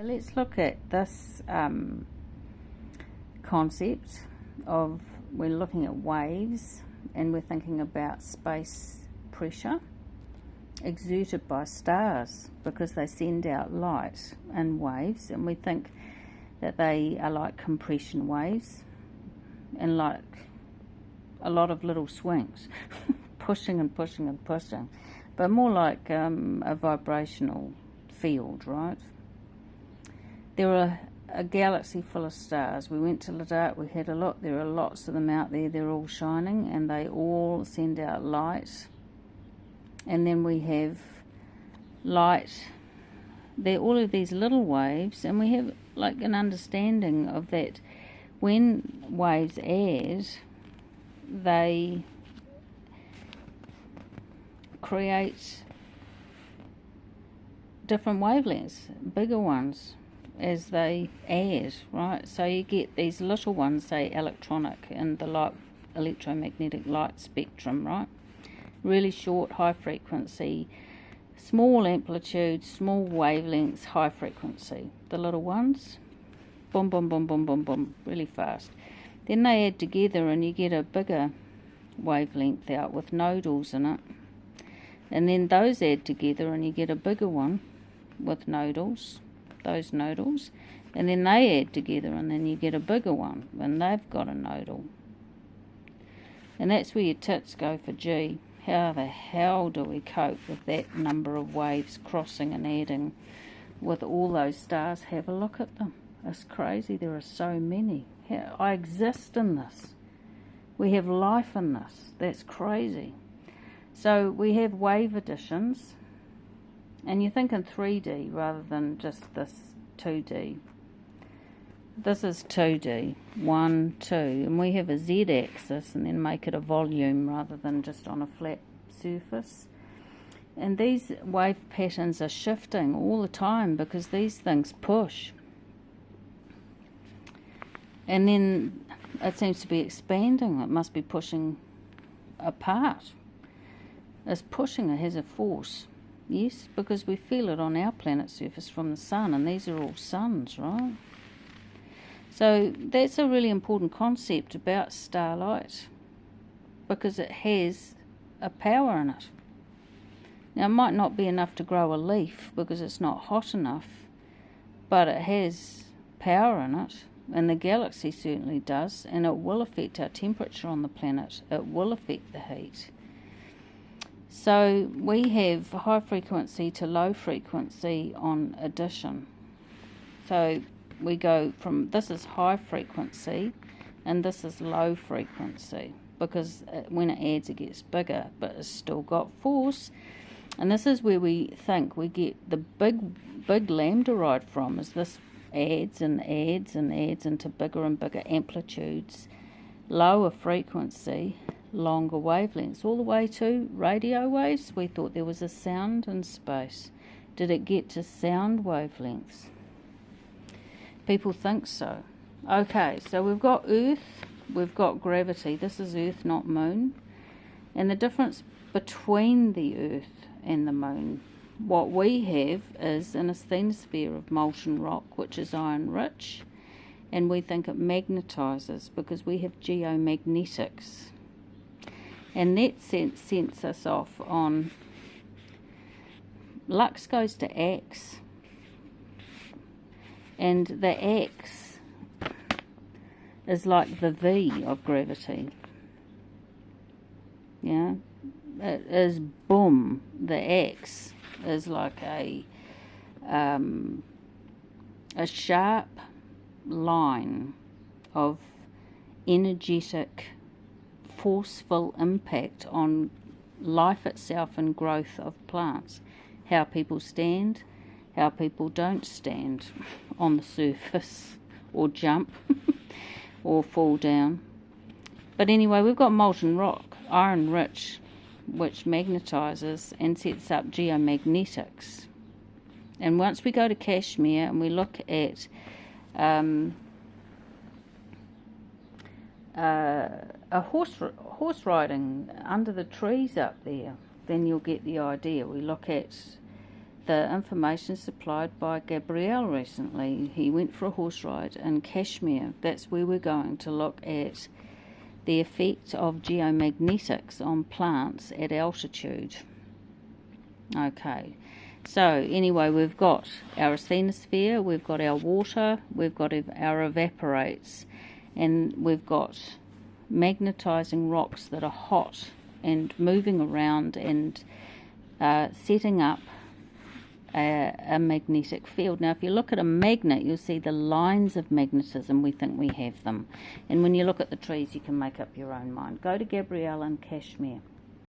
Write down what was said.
Let's look at this concept of we're looking at waves and we're thinking about space pressure exerted by stars because they send out light in waves, and we think that they are like compression waves and like a lot of little swings pushing and pushing and pushing, but more like a vibrational field, right? There are a galaxy full of stars. We went to the dark, we had a look, there are lots of them out there, they're all shining and they all send out light. And then we have light, they're all of these little waves, and we have like an understanding of that when waves add, they create different wavelengths, bigger ones, as they add, right? So you get these little ones, say electronic, in the light, electromagnetic light spectrum, right? Really short, high frequency, small amplitude, small wavelengths, high frequency. The little ones, boom, boom, boom, boom, boom, boom, really fast. Then they add together and you get a bigger wavelength out with nodals in it. And then those add together and you get a bigger one with nodals, those nodals. And then they add together and then you get a bigger one and they've got a nodal. And that's where your tits go for G. How the hell do we cope with that number of waves crossing and adding with all those stars? Have a look at them. It's crazy. There are so many. I exist in this. We have life in this. That's crazy. So we have wave additions, and you think in 3D rather than just this 2D. This is 2D, 1, 2, and we have a z-axis and then make it a volume rather than just on a flat surface. And these wave patterns are shifting all the time because these things push. And then it seems to be expanding. It must be pushing apart. It's pushing, it has a force. Yes, because we feel it on our planet's surface from the sun, and these are all suns, right? So that's a really important concept about starlight because it has a power in it. Now it might not be enough to grow a leaf because it's not hot enough, but it has power in it, and the galaxy certainly does, and it will affect our temperature on the planet. It will affect the heat. So we have high frequency to low frequency on addition. So we go from, this is high frequency and this is low frequency because when it adds it gets bigger, but it's still got force. And this is where we think we get the big lambda ride from, is this adds and adds and adds into bigger and bigger amplitudes, lower frequency, longer wavelengths, all the way to radio waves. We thought there was a sound in space. Did it get to sound wavelengths? People think so. Okay, so we've got Earth, we've got gravity. This is Earth, not Moon. And the difference between the Earth and the Moon, what we have is an asthenosphere of molten rock, which is iron rich, and we think it magnetizes because we have geomagnetics. And that sends us off on, Lux goes to X, and the X is like the V of gravity. Yeah, it is boom. The X is like a sharp line of energetic, forceful impact on life itself and growth of plants. How people stand, how people don't stand on the surface or jump or fall down. But anyway, we've got molten rock, iron rich, which magnetizes and sets up geomagnetics. And once we go to Kashmir and we look at a horse riding under the trees up there, then you'll get the idea. We look at the information supplied by Gabrielle recently. He went for a horse ride in Kashmir. That's where we're going to look at the effect of geomagnetics on plants at altitude. Okay, so anyway, we've got our asthenosphere, we've got our water, we've got our evaporates, and we've got magnetizing rocks that are hot and moving around and setting up a magnetic field. Now, if you look at a magnet, you'll see the lines of magnetism. We think we have them. And when you look at the trees, you can make up your own mind. Go to Gabrielle and Kashmir.